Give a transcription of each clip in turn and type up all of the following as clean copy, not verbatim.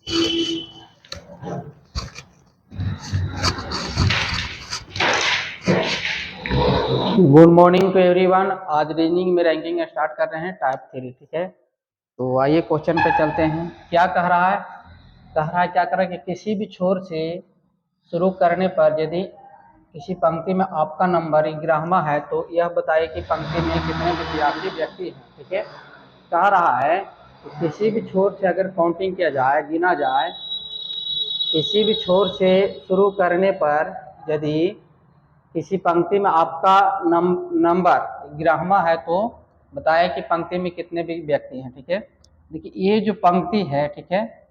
Good morning to everyone. आज reasoning में ranking start कर रहे हैं टाइप 3, ठीक है। तो आइए क्वेश्चन पे चलते हैं। क्या कह रहा है? क्या कर रहा है कि किसी भी छोर से शुरू करने पर यदि किसी पंक्ति में आपका नंबर 11वां है तो यह बताइए कि पंक्ति में कितने विद्यार्थी व्यक्ति हैं, ठीक है। कह रहा है कि किसी भी छोर से अगर काउंटिंग किया जाए, गिना जाए, किसी भी छोर से शुरू करने पर यदि किसी पंक्ति में आपका नंबर 11वां है तो बताया कि पंक्ति में कितने भी व्यक्ति हैं, ठीक है। देखिए ये जो पंक्ति है, ठीक है,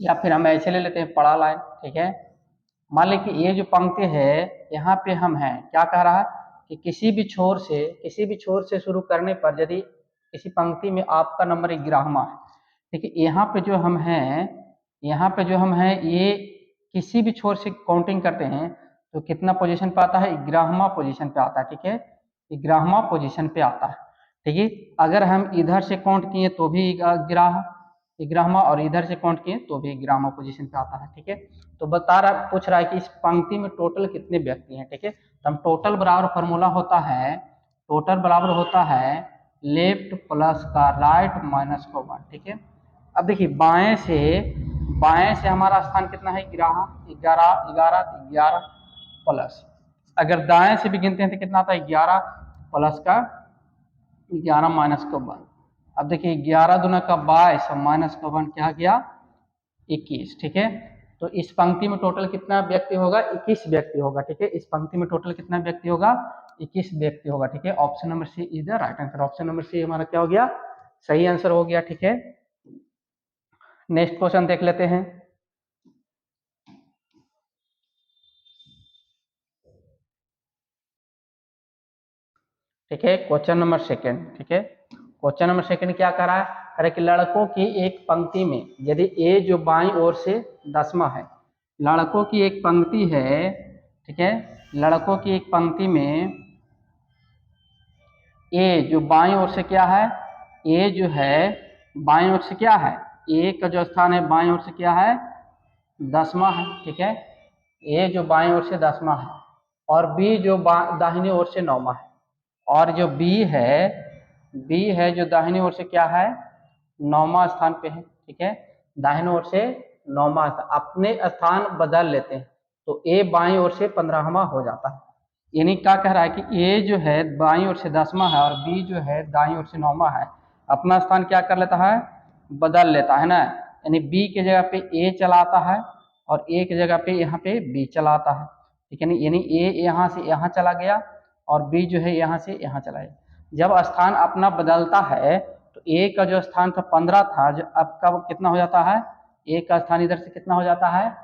या फिर हम ऐसे ले लेते हैं पढ़ा लाए, ठीक है। मान ली कि ये जो पंक्ति है यहाँ पे हम हैं, क्या कह रहा है कि किसी भी छोर से शुरू करने पर यदि किसी पंक्ति में आपका नंबर 11वां है, ठीक है। यहाँ पे जो हम हैं ये किसी भी छोर से काउंटिंग करते हैं तो कितना पोजीशन पे आता है? 11वां पोजीशन पे आता है, ठीक है। 11वां पोजीशन पे आता है, ठीक है। अगर हम इधर से काउंट किए तो भी 11वां और इधर से काउंट किए तो भी 11वां पोजीशन पे आता है, ठीक है। तो पूछ रहा है कि इस पंक्ति में टोटल कितने व्यक्ति हैं, ठीक है। तो हम टोटल बराबर फार्मूला होता है लेफ्ट प्लस का राइट माइनस का 1, ठीक है। अब देखिए बाएं से हमारा स्थान कितना है? 11 प्लस, अगर दाएं से भी गिनते हैं तो कितना आता है? 11 प्लस का 11 माइनस का 1। अब देखिए 11 दूना का 22 माइनस का 1 क्या गया? 21, ठीक है। तो इस पंक्ति में टोटल कितना व्यक्ति होगा? 21 व्यक्ति होगा, ठीक है। इस पंक्ति में टोटल कितना व्यक्ति होगा? 21 व्यक्ति होगा, ठीक है। Option number C is the right answer. Option number C हमारा क्या हो गया? सही आंसर हो गया, ठीक है। नेक्स्ट क्वेश्चन देख लेते हैं। ठीक है, क्वेश्चन नंबर सेकंड, ठीक है। क्वेश्चन नंबर सेकंड क्या कर रहा है? अरे कि लड़कों की एक पंक्ति में यदि ए जो बाईं ओर से 10वां है, लड़कों की एक पंक्ति है, ठीक है। लड़कों की एक पंक्ति में ए जो बाईं ओर से क्या है? ए जो है बाईं ओर से क्या है? ए का जो स्थान है बाईं ओर से क्या है? 10वां है, ठीक है। ए जो बाईं ओर से 10वां है और बी जो दाहिनी ओर से 9वां है, और जो बी है जो दाहिनी ओर से क्या है? 9वां स्थान पे है, ठीक है। दाहिनी ओर से 9वां स्थान, अपने स्थान बदल लेते हैं तो ए बाईं ओर से 15वां हो जाता है। यानी क्या कह रहा है कि ए जो है बाईं ओर से 10वां है और बी जो है दाईं ओर से 9वां है, अपना स्थान क्या कर लेता है? बदल लेता है ना। यानी बी के जगह पे ए चला आता है और ए की जगह पे यहाँ पे बी चला आता है, ठीक है। यानी ए यहाँ से यहाँ चला गया और बी जो है यहाँ से यहाँ चला गया। जब स्थान अपना बदलता है तो ए का जो स्थान था 15 था, जो अब कब कितना हो जाता है? ए का स्थान इधर से कितना हो जाता है?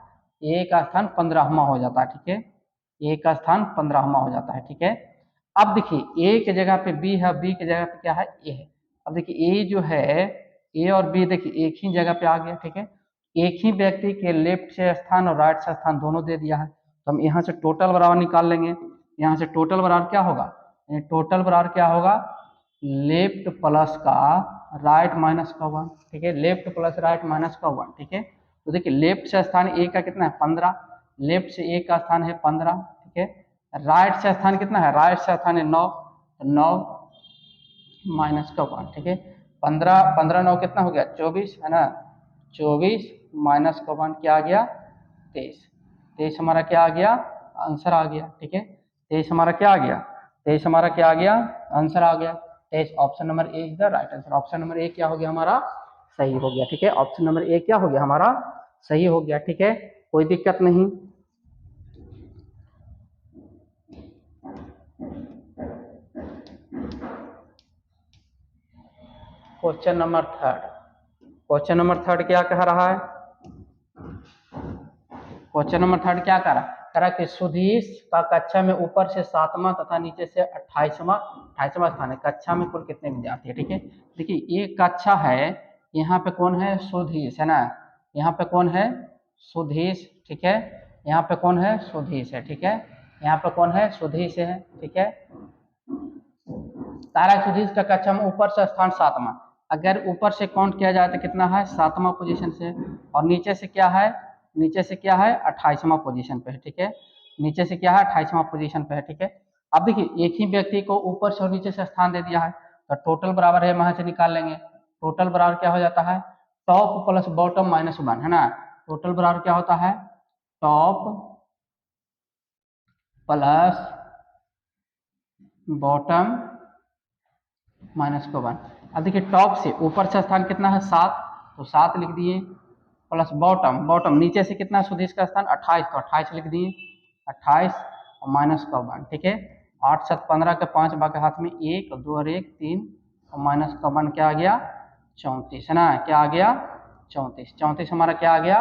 ए का स्थान 15वां हो जाता है, ठीक है। ए का स्थान 15वां हो जाता है, ठीक है। अब देखिए ए के जगह पे बी है, बी के जगह पे क्या है? ए है। अब देखिए ए जो है, ए और बी देखिए एक ही जगह पे आ गया, ठीक है। एक ही व्यक्ति के लेफ्ट से स्थान और राइट से स्थान दोनों दे दिया है, तो हम यहाँ से टोटल बराबर निकाल लेंगे। यहाँ से टोटल बराबर क्या होगा? टोटल बराबर क्या होगा? लेफ्ट प्लस का राइट माइनस का 1, ठीक है। लेफ्ट प्लस राइट माइनस का 1, ठीक है। तो देखिए लेफ्ट से स्थान ए का कितना है? 15। लेफ्ट से ए का स्थान है 15, ठीक है। राइट से स्थान कितना है? राइट से स्थान है 9, 9 माइनस का 1, ठीक है। 15 9 कितना हो गया? 24 है ना। 24 माइनस का 1 क्या आ गया? 23। 23 हमारा क्या आ गया? आंसर आ गया, ठीक है। 23 हमारा क्या आ गया? 23 हमारा क्या आ गया? आंसर आ गया। 23 option number A is the right answer. Option number A क्या हो गया हमारा? सही हो गया, ठीक है। ऑप्शन नंबर ए क्या हो गया हमारा? सही हो गया, ठीक है। कोई दिक्कत नहीं। क्वेश्चन नंबर थर्ड क्या कह रहा है? क्वेश्चन नंबर थर्ड क्या कह रहा है कि सुधीश का कक्षा में ऊपर से 7वां तथा नीचे से 28वां स्थान है। कक्षा में कुल कितने विद्यार्थी है, ठीक है। देखिए ये कक्षा है, यहाँ पे कौन है? सुधीश है ना। यहाँ पे कौन है? सुधीश, ठीक है। यहाँ पे कौन है? सुधीश है, ठीक है। यहाँ पे कौन है? सुधीश है, ठीक है। तारा सुधीश का कक्षा में ऊपर से स्थान 7वां, अगर ऊपर से काउंट किया जाए तो कितना है, 7वां पोजीशन से, और नीचे से क्या है, नीचे से क्या है, 28वां पोजीशन पे है, ठीक है, नीचे से क्या है, 28वां पोजीशन पे है, ठीक है। अब देखिए एक ही व्यक्ति को ऊपर से और नीचे से स्थान दे दिया है, तो टोटल बराबर है, वहां से निकाल लेंगे, टोटल बराबर क्या हो जाता है, टॉप प्लस बॉटम माइनस 1, है ना। टोटल बराबर क्या होता है, टॉप प्लस बॉटम माइनस को 1। अब देखिए टॉप से ऊपर से स्थान कितना है, 7, तो 7 लिख दिए, प्लस बॉटम, बॉटम नीचे से कितना सुधीश का स्थान 28, तो 28 लिख दिए, 28 और माइनस का 1, ठीक है। 8 7 15 के 5 बाकी हाथ में 1 2 और 1 3 और माइनस का 1 क्या आ गया, 34, है ना, क्या आ गया, 34, 34 हमारा क्या आ गया,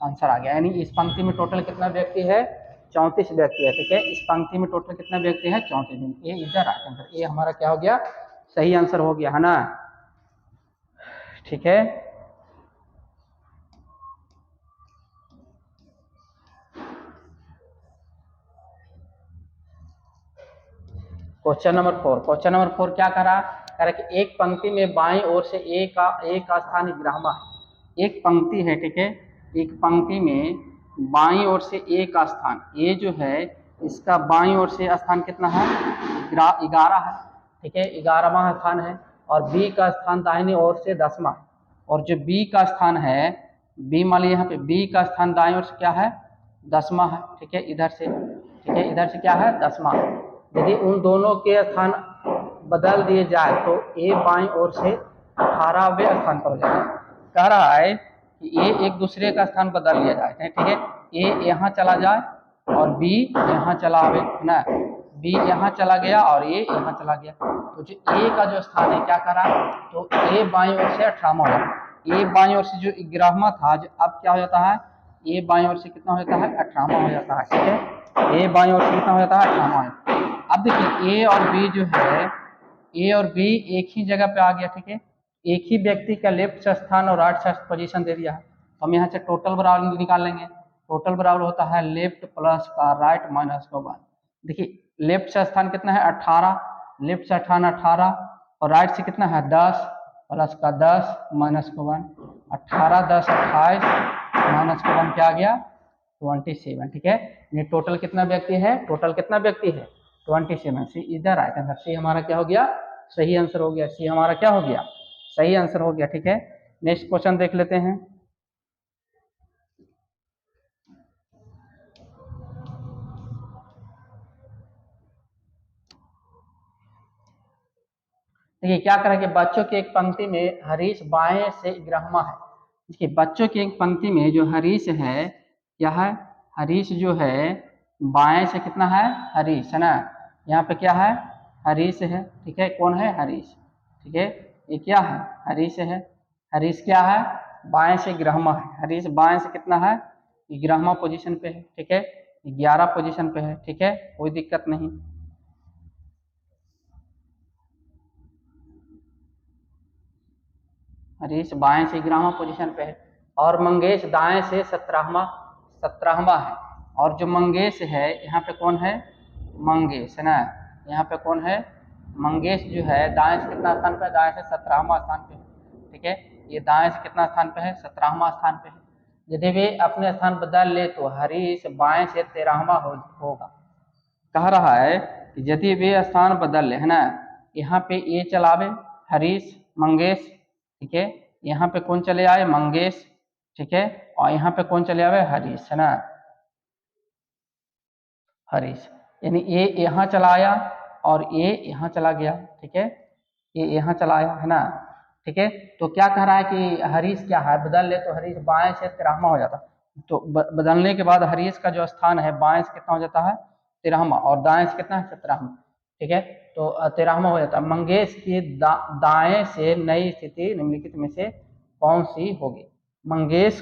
आंसर आ गया। यानी इस पंक्ति में टोटल कितना व्यक्ति है, 34 व्यक्ति है, ठीक है। इस पंक्ति में टोटल कितना व्यक्ति है, 34। ये इधर राइट आंसर, ये हमारा क्या हो गया, सही आंसर हो गया, है ना, ठीक है। क्वेश्चन नंबर 4, क्वेश्चन नंबर 4 क्या करा, कह रहा कि एक पंक्ति में बाईं ओर से ए का स्थान ग्राह्य है। एक पंक्ति है, ठीक है, एक पंक्ति में बाईं ओर से ए का स्थान, ए जो है इसका बाईं ओर से स्थान कितना है, 11 है, ठीक है, 11वां स्थान है, और बी का स्थान दाहिनी ओर से 10वां, और जो बी का स्थान है, बी मान लीजिए यहाँ पे बी का स्थान दाईं ओर से क्या है, 10वां है, ठीक है, इधर से, ठीक है, इधर से क्या है, 10वां। यदि उन दोनों के स्थान बदल दिए जाए तो ए बाईं ओर से 18वें स्थान पर हो जाएगा। कह रहा है कि ए एक दूसरे का स्थान बदल लिया जाए, ठीक है, ए यहाँ चला जाए और बी यहाँ चला आवे, है ना, बी यहाँ चला गया और ए यहाँ चला गया, तो जो ए का जो स्थान है क्या करा, तो ए बाईं ओर से 18वां हो जाता, ए बाईं ओर से जो 11वां था, जो अब क्या हो जाता है, ए बाईं ओर से कितना हो जाता है, 18वां हो जाता है, ठीक है, ए बाईं ओर से कितना हो जाता है, 18वां। अब देखिए ए और बी जो है, ए और बी एक ही जगह पे आ गया, ठीक है, एक ही व्यक्ति का लेफ्ट से स्थान और राइट से पोजीशन दे दिया है, तो हम यहाँ से टोटल बराबर निकाल लेंगे। टोटल बराबर होता है लेफ्ट प्लस का राइट माइनस का 1। देखिए लेफ्ट से स्थान कितना है, 18, लेफ्ट से 18 और राइट से कितना है, 10 प्लस का 10 माइनस का 1, 18 10 28 माइनस का 1 क्या आ गया, 27, ठीक है। ये टोटल कितना व्यक्ति है, टोटल कितना व्यक्ति है, 27। सी इधर आया था, सी हमारा क्या हो गया, सही आंसर हो गया, सी हमारा क्या हो गया, सही आंसर हो गया, ठीक है। नेक्स्ट क्वेश्चन देख लेते हैं। देखिए क्या करें कि बच्चों की एक पंक्ति में हरीश बाएं से ग्राह्य है। देखिए बच्चों की एक पंक्ति में जो हरीश है, क्या है, हरीश जो है बाएं से कितना है, हरीश, है ना, यहाँ पे क्या है, हरीश है, ठीक है, कौन है, हरीश, ठीक है, ये क्या है, हरीश है, हरीश क्या है, बाएं से ग्राह्य है, हरीश बाएं से कितना है, ग्राह्य पोजीशन पे है, ठीक है, 11 पोजीशन पे है, ठीक है, कोई दिक्कत नहीं। हरीश बाएं से 11वां पोजीशन पे है, और मंगेश दाएं से 17वां है, और जो मंगेश है यहाँ पे कौन है, मंगेश, है ना, यहाँ पे कौन है, मंगेश जो है दाएं से कितना स्थान पे है, दाएं से 17वां स्थान पे है, ठीक है, ये दाएं से कितना स्थान पे है, 17वां स्थान पे है। यदि वे अपने स्थान बदल ले तो हरीश बाएं से 13वां होगा। कह रहा है कि यदि वे स्थान बदल ले, है ना, यहाँ पे ए चलावे हरीश मंगेश, ठीक है, यहाँ पे कौन चले आए, मंगेश, ठीक है, और यहाँ पे कौन चले आवे, हरीश, है ना, हरीश, यानी ए यहाँ चला आया और ए यहाँ चला गया, ठीक है, ये यहाँ चला आया, है ना, ठीक है। तो क्या कह रहा है कि हरीश क्या है, बदल ले तो हरीश बाएं से 13वां हो जाता, तो बदलने के बाद हरीश का जो स्थान है बाएं से कितना हो जाता है, 13वां, और दाएं से कितना है, 17वां, ठीक है, तो 13वां हो जाता है। मंगेश की दाएं से नई स्थिति निम्नलिखित में से कौन सी होगी, मंगेश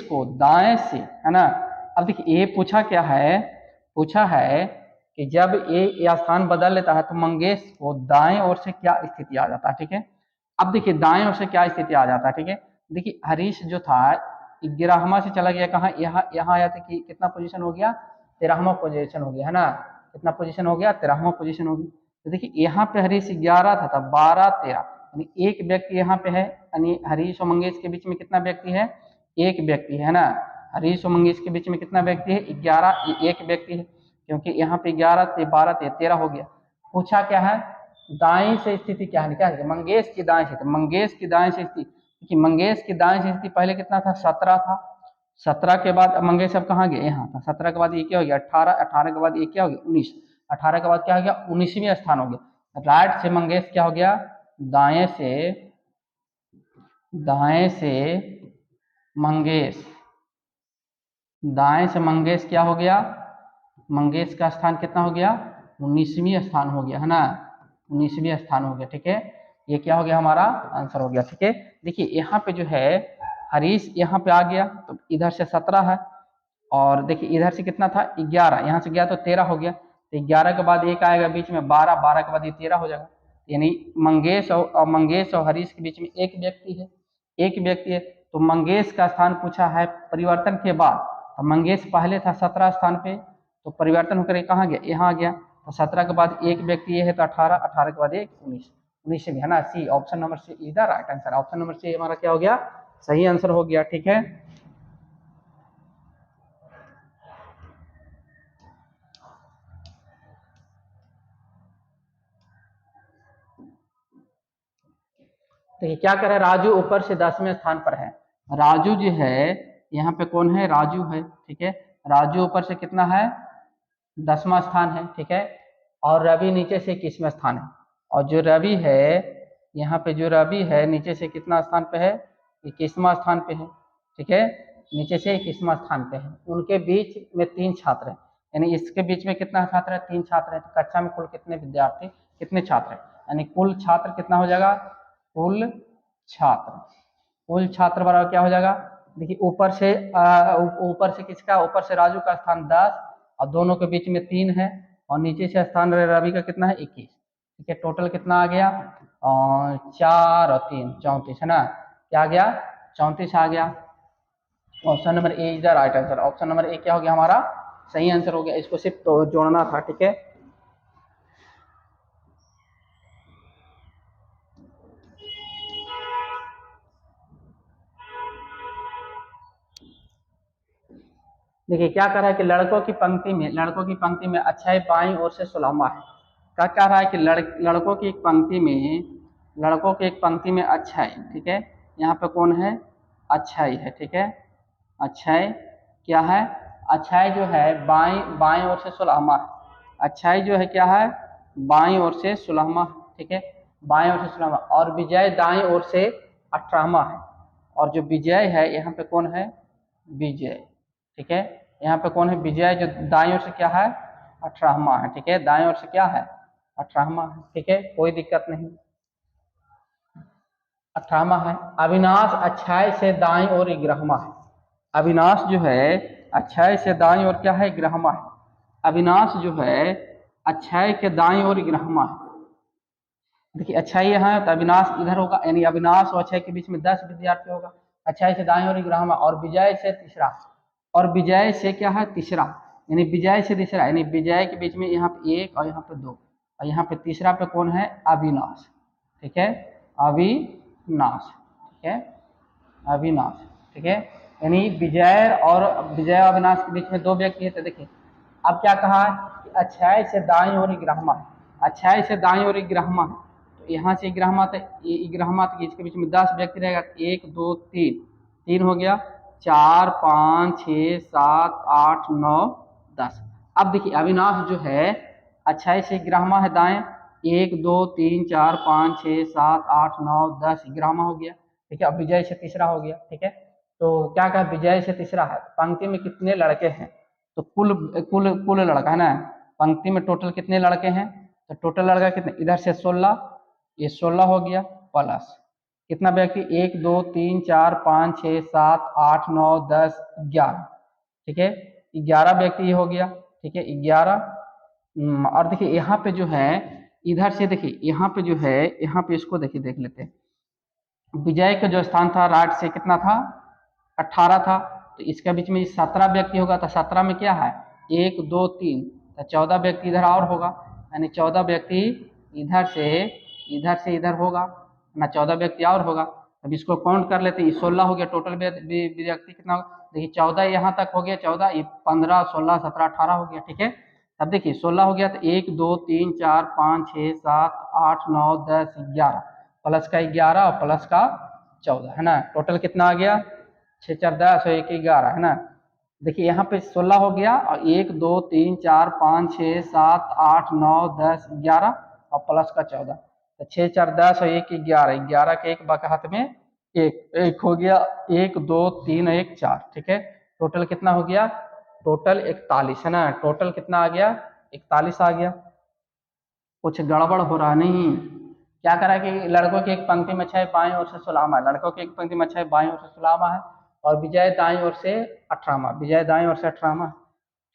को दाएं से, है ना। अब देखिए ये पूछा क्या है, पूछा है कि जब ये स्थान बदल लेता है तो मंगेश को दाएं ओर से क्या स्थिति आ जाता है, ठीक है। अब देखिए दाएं ओर से क्या स्थिति आ जाता है, ठीक है। देखिए हरीश जो था 11वां से चला गया कहाँ, यहाँ आया था कि कितना पोजीशन हो गया, 13वां पोजीशन हो गया, है ना, कितना पोजीशन हो गया, 13वां पोजीशन हो गया। तो देखिए यहाँ पे हरीश 11 था, 12 13, यानी एक व्यक्ति यहाँ पे है, यानी हरीश और मंगेश के बीच में कितना व्यक्ति है, एक व्यक्ति है ना। हरीश और मंगेश के बीच में कितना व्यक्ति है, 11, एक व्यक्ति है, क्योंकि यहाँ पे 11 थे, 12 थे, 13 हो गया। पूछा क्या है, दाएं से स्थिति क्या है, क्या है, मंगेश की दाएं से, मंगेश की दाएं से स्थिति, क्योंकि मंगेश की दाएं से स्थिति पहले कितना था, 17 था। 17 के बाद मंगेश अब कहाँ गए, यहाँ था। 17 के बाद ये क्या हो गया, 18, 18 के बाद ये क्या हो गया, 19, 18 के बाद क्या हो गया, 19वीं स्थान हो गया। राइट से मंगेश क्या हो गया, दाएं से मंगेश, दाएं से मंगेश क्या हो गया, मंगेश का स्थान कितना हो गया, 19वीं स्थान हो गया है ना, 19वीं स्थान हो गया। ठीक है, ये क्या हो गया, हमारा आंसर हो गया। ठीक है, देखिए यहाँ पे जो है हरीश यहाँ पे आ गया, तो इधर से 17 है, और देखिए इधर से कितना था, 11, यहाँ से गया तो 13 हो गया, तो 11 के बाद एक आएगा बीच में 12, 12 के बाद ये 13 हो जाएगा। यानी मंगेश और हरीश के बीच में एक व्यक्ति है, एक व्यक्ति है। तो मंगेश का स्थान पूछा है परिवर्तन के बाद, तो मंगेश पहले था 17 स्थान पे, तो परिवर्तन होकर कहाँ गया, यहाँ आ गया। तो 17 के बाद एक व्यक्ति ये है, तो 18, 18 के बाद एक 19, 19 में है ना। C, option number C is the right answer. Option number C हमारा क्या हो गया, सही आंसर हो गया। ठीक है, देखिए क्या करे, राजू ऊपर से 10वें स्थान पर है। राजू जो है यहाँ पे कौन है, राजू है। ठीक है, राजू ऊपर से कितना है, 10वां स्थान है। ठीक है, और रवि नीचे से 21वां स्थान है। और जो रवि है यहाँ पे, जो रवि है नीचे से कितना स्थान पे है, 21वां स्थान पे है। ठीक है, नीचे से 21वां स्थान पे है। उनके बीच में 3 छात्र हैं, यानी इसके बीच में कितना छात्र है, 3 छात्र है। तो कक्षा में कुल कितने विद्यार्थी, कितने छात्र है, यानी कुल छात्र कितना हो जाएगा, कुल छात्र बराबर क्या हो जाएगा, देखिए ऊपर से किसका, ऊपर से राजू का स्थान 10, और दोनों के बीच में 3 है, और नीचे से स्थान रवि का कितना है, 21। ठीक है, टोटल कितना आ गया, 4 और 3 34 है ना, क्या आ गया, 34 आ गया। Option number A is the right answer. Option number A क्या हो गया, हमारा सही आंसर हो गया। इसको सिर्फ तो जोड़ना था। ठीक है, देखिए क्या कह रहा है कि लड़कों की पंक्ति में अच्छाई बाईं ओर से सुलहमा है। क्या कह रहा है कि लड़कों की एक पंक्ति में अच्छाई, ठीक है, यहाँ पे कौन है, अच्छाई है। ठीक है, अच्छाई क्या है, अच्छाई जो है बाईं ओर से सुलहमा है। अच्छाई जो है क्या है, बाईं ओर से सुलहमा। ठीक है, बाईं ओर से सुलहमा, और विजय दाईं ओर से 18वां है। और जो विजय है यहाँ पे कौन है, विजय। ठीक है, यहाँ पे कौन है, विजय, जो दाईं ओर से क्या है, 18वां है। ठीक है, दाईं ओर से क्या है, 18वां है। ठीक है, कोई दिक्कत नहीं, 18वां है। अविनाश अच्छाई से दाईं ओर 11वां है। अविनाश जो है अच्छाई से दाईं ओर क्या है, 11वां है। अविनाश जो है अच्छाई के दाईं ओर 11वां है। देखिए अच्छाई यहाँ है तो अविनाश इधर होगा, यानी अविनाश और अच्छाई के बीच में 10 विद्यार्थी होगा। अच्छाई से दाईं ओर 11वां, और विजय से तीसरा, और विजय से क्या है, तीसरा, यानी विजय से तीसरा, यानी विजय के बीच में यहाँ पे 1 और यहाँ पे 2, और यहाँ पे तीसरा पे कौन है, अविनाश। ठीक है, अविनाश। ठीक है, अविनाश। ठीक है, यानी विजय और अविनाश के बीच में 2 व्यक्ति है। तो देखिए अब क्या कहा है कि अच्छाई से दाईं ओर 11वां है, अच्छाई से दाईं ओर 11वां है। तो यहाँ से 11वां तक इसके बीच में 10 व्यक्ति रहेगा, 1 2 3, 3 हो गया, 4 5 6 7 8 9 10। अब देखिए अविनाश जो है अच्छाई से 11वां है दाएं, 1 2 3 4 5 6 7 8 9 10, 11वां हो गया। ठीक है, अब विजय से तीसरा हो गया। ठीक है, तो क्या कहा, विजय से तीसरा है। पंक्ति में कितने लड़के हैं, तो कुल कुल कुल लड़का है ना, पंक्ति में टोटल कितने लड़के हैं, तो टोटल लड़का कितने, इधर से 16, ये 16 हो गया, प्लस कितना व्यक्ति, 1 2 3 4 5 6 7 8 9 10 11। ठीक है, 11 व्यक्ति ये हो गया। ठीक है, 11। और देखिए यहाँ पे जो है, इधर से देखिए यहाँ पे जो है, यहाँ पे इसको देखिए, देख लेते हैं। विजय का जो स्थान था राइट से कितना था, 18 था, तो इसके बीच में 17 व्यक्ति होगा, तो 17 में क्या है, 1 2 3, तो 14 व्यक्ति इधर और होगा, यानी 14 व्यक्ति इधर से इधर होगा। ना 14 व्यक्ति और होगा। अब इसको काउंट कर लेते हैं, 16 हो गया टोटल व्यक्ति कितना होगा, देखिए 14 यहाँ तक हो गया, 14 ये 15 16 17 18 हो गया, ठीक है। अब देखिए 16 हो गया तो 1 2 3 4 5 6 7 8 9 10 11 प्लस का 11 और प्लस का 14 है ना, टोटल कितना आ गया 6 4 10 और 1 11 है ना। देखिए यहाँ पे 16 हो गया और 1 2 3 4 5 6 7 8 9 10 11 और प्लस का 14, तो 6 4 10 और 1 11, 11 के एक बाकी हाथ में एक हो गया, 1 2 3 1 4, ठीक है। टोटल कितना हो गया, टोटल 41 है ना, टोटल कितना आ गया 41 आ गया। कुछ गड़बड़ हो रहा नहीं, क्या करा कि लड़कों की एक पंक्ति में 6 बाएं ओर से सुलामा है, लड़कों की एक पंक्ति में 6 बाएं ओर से सुलामा है और विजय दाएं ओर से 18वां, विजय दाएं ओर से 18वां,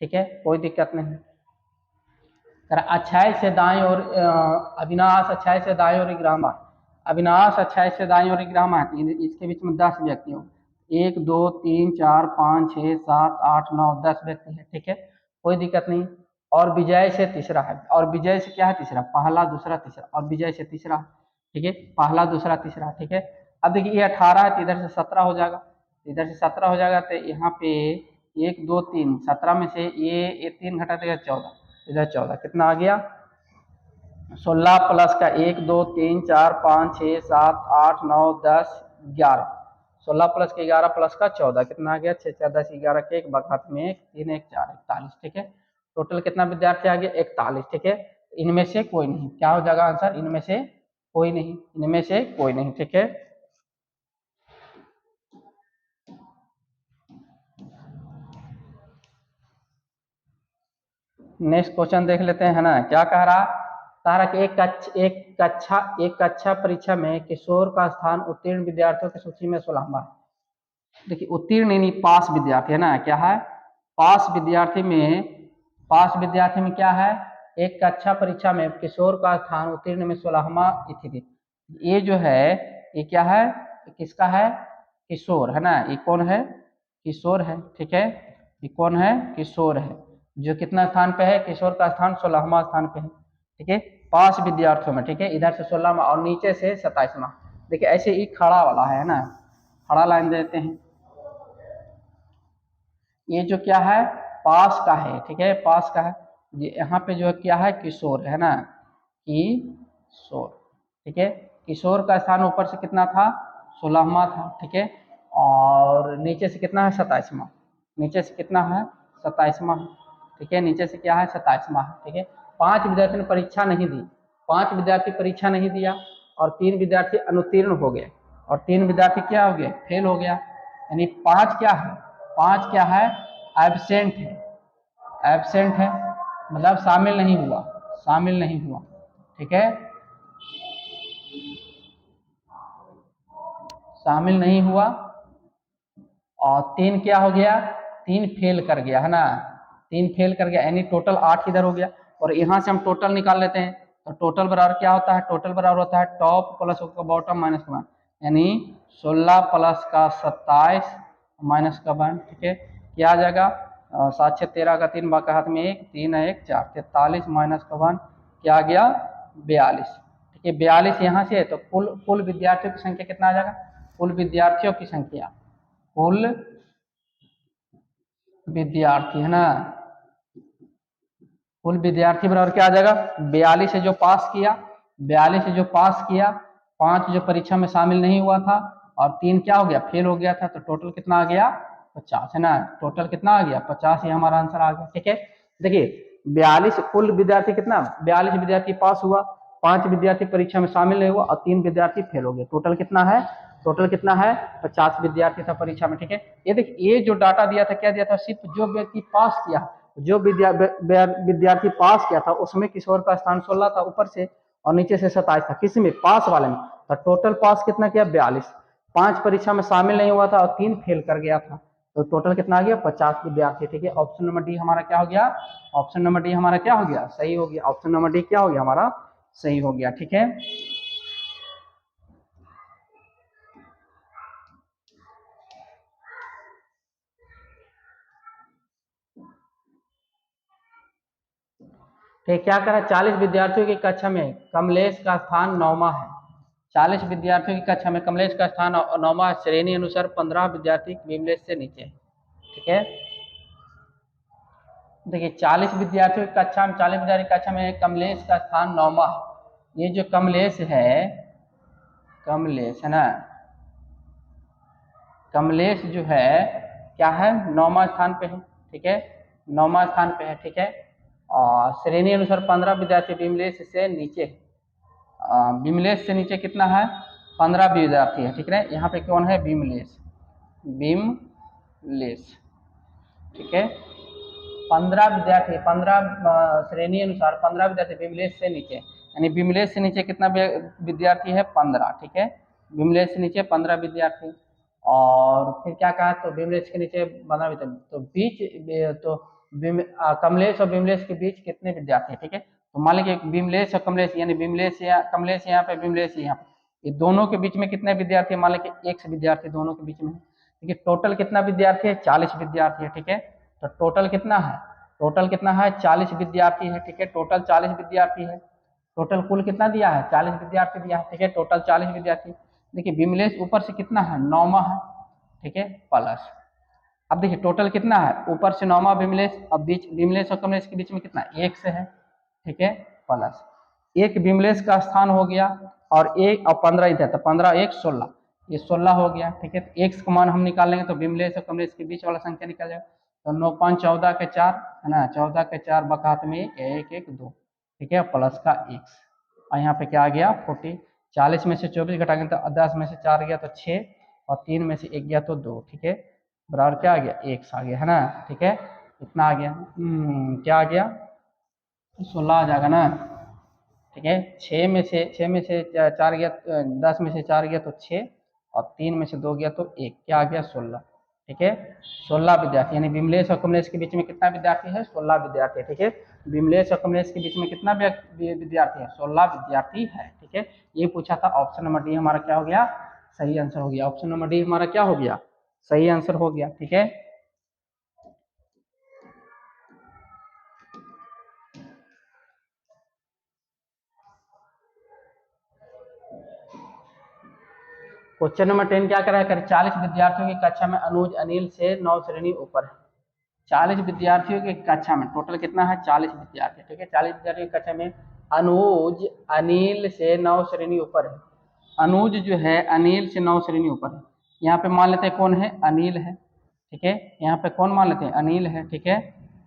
ठीक है, कोई दिक्कत नहीं। अच्छाई से दाएं ओर अविनाश अच्छाई से दाएं ओर ग्रामा, अविनाश अच्छाई से दाएं ओर ग्रामा, इसके बीच में 10 व्यक्ति हो, 1 2 3 4 5 6 7 8 9 10 व्यक्ति है, ठीक है, कोई दिक्कत नहीं। और विजय से तीसरा है, और विजय से क्या है तीसरा, पहला दूसरा तीसरा, और विजय से तीसरा, ठीक है, पहला दूसरा तीसरा, ठीक है। अब देखिए ये 18 है तो इधर से 17 हो जाएगा, इधर से 17 हो जाएगा तो यहाँ पे 1 2 3 17 में से ये 3 घटा देगा 14, इधर 14 कितना आ गया 16 प्लस का 1 2 3 4 5 6 7 8 9 10 11, 16 प्लस का 11 प्लस का 14 कितना आ गया 6 4 10 11 के एक बखात में 1 3 1 4 41, ठीक है। टोटल कितना विद्यार्थी आ गया 41, ठीक है। इनमें से कोई नहीं, क्या हो जाएगा आंसर, इनमें से कोई नहीं, इनमें से कोई नहीं, ठीक है। नेक्स्ट क्वेश्चन देख लेते हैं, है ना, क्या कह रहा, तारा कि एक कक्षा परीक्षा में किशोर का स्थान उत्तीर्ण विद्यार्थियों की सूची में 16वां है। देखिए उत्तीर्ण यानी पास विद्यार्थी है ना, क्या है पास विद्यार्थी में, पास विद्यार्थी में क्या है, एक कक्षा परीक्षा में किशोर का स्थान उत्तीर्ण में 16वां स्थिति, ये जो है ये क्या है, किसका है, किशोर है ना, ये कौन है, किशोर है, ठीक है, ये कौन है, किशोर है, जो कितना स्थान पे है, किशोर का स्थान 16वां स्थान पे है, ठीक है, पास विद्यार्थियों में, ठीक है, इधर से 16वां और नीचे से 27वां। देखिए ऐसे ही खड़ा वाला है ना, खड़ा लाइन देते हैं, ये जो क्या है पास का है, ठीक है, पास का है, ये यहाँ पे जो क्या है किशोर है ना, किशोर, ठीक है, किशोर का स्थान ऊपर से कितना था 16वां था, ठीक है, और नीचे से कितना है 27वां, नीचे से कितना है 27वां, ठीक है, नीचे से क्या है 27वां, ठीक है। 5 विद्यार्थी ने परीक्षा नहीं दी, 5 विद्यार्थी परीक्षा नहीं दिया और 3 विद्यार्थी अनुत्तीर्ण हो गए और 3 विद्यार्थी क्या हो गए फेल हो गया, यानी 5 क्या है, 5 क्या है एब्सेंट है, एब्सेंट है मतलब शामिल नहीं हुआ, शामिल नहीं हुआ, ठीक है, शामिल नहीं हुआ, और 3 क्या हो गया 3 फेल कर गया है ना, 3 फेल कर गया, यानी टोटल 8 इधर हो गया, और यहाँ से हम टोटल निकाल लेते हैं, तो टोटल बराबर क्या होता है, टोटल बराबर होता है टॉप प्लस का बॉटम माइनस का 1, यानी 16 प्लस का 27 माइनस का 1, ठीक है, क्या आ जाएगा 7 6 13 का 3 बाका हाथ में 1 3 1 4 43 माइनस का 1 क्या आ गया 42, ठीक है, 42 यहाँ से है तो कुल कुल विद्यार्थियों की संख्या कितना आ जाएगा, कुल विद्यार्थियों की संख्या, कुल विद्यार्थी है ना, कुल विद्यार्थी बराबर क्या आ जाएगा 42 से जो पास किया, 42 से जो पास किया, 5 जो परीक्षा में शामिल नहीं हुआ था और 3 क्या हो गया फेल हो गया था, तो टोटल कितना आ गया 50 है ना, टोटल कितना आ गया 50 ही हमारा आंसर आ गया, ठीक है। देखिए 42 कुल विद्यार्थी कितना 42 विद्यार्थी पास हुआ, 5 विद्यार्थी परीक्षा में शामिल नहीं हुआ और 3 विद्यार्थी फेल हो गए, टोटल कितना है, टोटल कितना है 50 विद्यार्थी था परीक्षा में, ठीक है। ये देखिए ये जो डाटा दिया था क्या दिया था, सिर्फ जो व्यक्ति पास किया, जो विद्यार्थी पास किया था उसमें किशोर का स्थान 16 था ऊपर से और नीचे से 27 था, किसी में पास वाले में, तो टोटल पास कितना किया 42, 5 परीक्षा में शामिल नहीं हुआ था और 3 फेल कर गया था, तो टोटल कितना आ गया 50 विद्यार्थी, ठीक है। ऑप्शन नंबर डी हमारा क्या हो गया, ऑप्शन नंबर डी हमारा क्या हो गया सही हो गया, ऑप्शन नंबर डी क्या हो गया हमारा सही हो गया, ठीक है। ठीक क्या करा 40 विद्यार्थियों की कक्षा में कमलेश का स्थान 9वां है, 40 विद्यार्थियों की कक्षा में कमलेश का स्थान 9वां, श्रेणी अनुसार 15 विद्यार्थी विमलेश से नीचे। ठीक है, देखिए 40 विद्यार्थियों की कक्षा में 40 विद्यार्थी की कक्षा में कमलेश का स्थान 9वां है। ये जो कमलेश है, कमलेश है ना, कमलेश जो है क्या है, 9वां स्थान पे है। ठीक है, 9वां स्थान पे है। ठीक है, और श्रेणी अनुसार 15 विद्यार्थी विमलेश से नीचे है। विमलेश से नीचे कितना है, 15 विद्यार्थी है। ठीक है, यहाँ पे कौन है, विमलेश, विमलेश। ठीक है, 15 विद्यार्थी, 15 श्रेणी अनुसार 15 विद्यार्थी विमलेश से नीचे, यानी विमलेश से नीचे कितना विद्यार्थी है, 15। ठीक है, विमलेश से नीचे 15 विद्यार्थी। और फिर क्या कहा, तो विमलेश के नीचे 15 विद्यार्थी, तो बीच तो कमलेश और विमलेश के बीच कितने विद्यार्थी है। ठीक है, तो मान लीजिए विमलेश और कमलेश, यानी विमलेश या कमलेश यहाँ पे, विमलेश यहाँ पे, ये दोनों के बीच में कितने विद्यार्थी है, मान लीजिए एक विद्यार्थी दोनों के बीच में। ठीक है, टोटल कितना विद्यार्थी है, 40 विद्यार्थी है। ठीक है, तो टोटल कितना है, टोटल कितना है, 40 विद्यार्थी है। ठीक है, टोटल 40 विद्यार्थी है। टोटल कुल कितना दिया है, 40 विद्यार्थी दिया है। ठीक है, टोटल 40 विद्यार्थी। देखिए विमलेश ऊपर से कितना है, 9वां है। ठीक है, प्लस, अब देखिए टोटल कितना है, ऊपर से 9वां विमलेश, अब बीच विमलेश और कमलेश के बीच में कितना, 1 से है। ठीक है, प्लस एक विमलेश का स्थान हो गया, और एक और 15 इधर, तो 15 1 16, ये 16 हो गया। ठीक है, तो एक्स का मान हम निकाल लेंगे तो विमलेश और कमलेश के बीच वाला संख्या निकल जाएगा। तो 9 5 14 के 4 है ना, 14 के 4 बकात में 1 1 2। ठीक है, प्लस का x, और यहाँ पे क्या आ गया 40। 40 में से 24 घटाएंगे तो 10 में से 4 गया तो 6, और 3 में से 1 गया तो 2। ठीक है, बराबर क्या आ गया, x आ गया, है ना। ठीक है, इतना आ गया, क्या आ गया, 16 आ जाएगा ना। ठीक है, 6 में से 4 गया, 10 में से 4 गया तो 6, और 3 में से 2 गया तो 1, क्या आ गया 16। ठीक है, 16 विद्यार्थी, यानी विमलेश और कमलेश के बीच में कितना विद्यार्थी है, 16 विद्यार्थी। ठीक है, विमलेश और कमलेश के बीच में कितना विद्यार्थी है, 16 विद्यार्थी है। ठीक है, ये पूछा था, ऑप्शन नंबर डी हमारा क्या हो गया, सही आंसर हो गया। ऑप्शन नंबर डी हमारा क्या हो गया, सही आंसर हो गया। ठीक है, क्वेश्चन नंबर 10 क्या करा है, 40 विद्यार्थियों की कक्षा में अनुज अनिल से 9 श्रेणी ऊपर है। 40 विद्यार्थियों की कक्षा में टोटल कितना है, 40 विद्यार्थी। ठीक है, 40 विद्यार्थियों की कक्षा में अनुज अनिल से 9 श्रेणी ऊपर है। अनुज जो है अनिल से 9 श्रेणी ऊपर है। यहाँ पे मान लेते हैं कौन है, अनिल है। ठीक है, यहाँ पे कौन मान लेते हैं, अनिल है। ठीक है,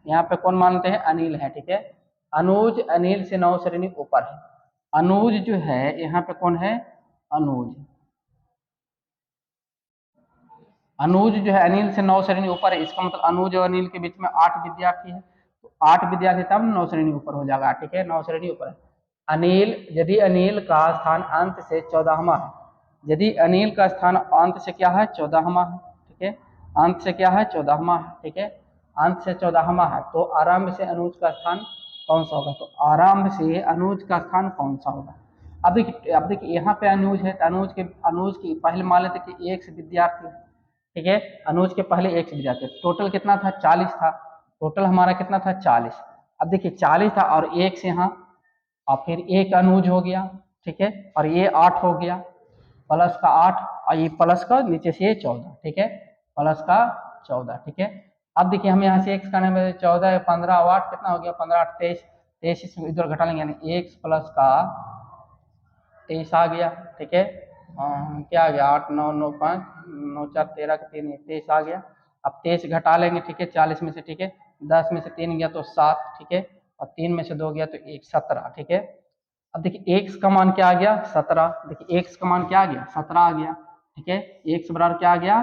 यहाँ पे कौन मान लेते हैं, अनिल है। ठीक है, अनुज अनिल से 9 श्रेणी ऊपर है। अनुज जो है यहाँ पे कौन है, अनुज, अनुज जो है अनिल से 9 श्रेणी ऊपर है। इसका मतलब अनुज और अनिल के बीच में 8 विद्यार्थी है, तो 8 विद्यार्थी तब 9 श्रेणी ऊपर हो जाएगा। ठीक है, 9 श्रेणी ऊपर है। अनिल, यदि अनिल का स्थान अंत से 14वां है, यदि अनिल का स्थान अंत से क्या है, 14वां है। ठीक है, अंत से क्या है, 14वां है। ठीक है, अंत से 14वां है, तो आरंभ से अनुज का स्थान कौन सा होगा, तो आरंभ से अनुज का स्थान कौन सा होगा। अब देखिए यहाँ पे अनुज है, तो अनुज की पहले मान लेते कि 1 विद्यार्थी है। ठीक है, अनुज के पहले 1 विद्यार्थी, टोटल कितना था, 40 था। टोटल हमारा कितना था, 40। अब देखिए 40 था, और 1 से यहाँ, और फिर 1 अनुज हो गया। ठीक है, और ये 8 हो गया, प्लस का 8, और ये प्लस का नीचे से ये 14। ठीक है, प्लस का 14। ठीक है, अब देखिए हम यहाँ से x करने में 14 15 और 8 कितना हो गया, 15 8 23, 23 इसमें इधर घटा लेंगे, यानी x प्लस का 23 आ गया। ठीक है, क्या आ गया, 8 9 9 5 9 4 13 का 3 23 आ गया। अब 23 घटा लेंगे। ठीक है, 40 में से। ठीक है, 10 में से 3 गया तो 7। ठीक है, और 3 में से 2 गया तो 1 17। ठीक है, अब देखिए x का मान क्या आ गया, 17। देखिए x का मान क्या आ गया, 17 आ गया। ठीक है, x बराबर क्या आ गया,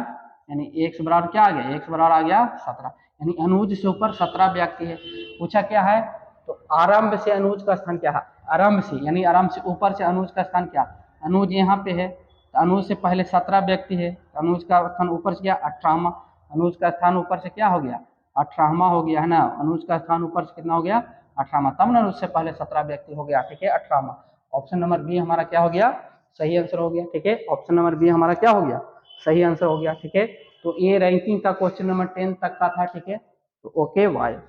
यानी x बराबर क्या आ गया, x बराबर आ गया 17, यानी अनुज से ऊपर 17 व्यक्ति है। पूछा क्या है, तो आरंभ से अनुज का स्थान क्या है, आरंभ से यानी आरंभ से ऊपर से अनुज का स्थान क्या, अनुज यहाँ पे है, तो अनुज से पहले 17 व्यक्ति है, तो अनुज का स्थान ऊपर से क्या, 18वां। अनुज का स्थान ऊपर से क्या हो गया, 18वां हो गया, है ना। अनुज का स्थान ऊपर से कितना हो गया, 18वां, तब ना उससे पहले 17 व्यक्ति हो गया। ठीक है, 18वां। ऑप्शन नंबर बी हमारा क्या हो गया, सही आंसर हो गया। ठीक है, ऑप्शन नंबर बी हमारा क्या हो गया, सही आंसर हो गया। ठीक है, तो ये रैंकिंग का क्वेश्चन नंबर 10 तक का था। ठीक है, तो ओके बाय।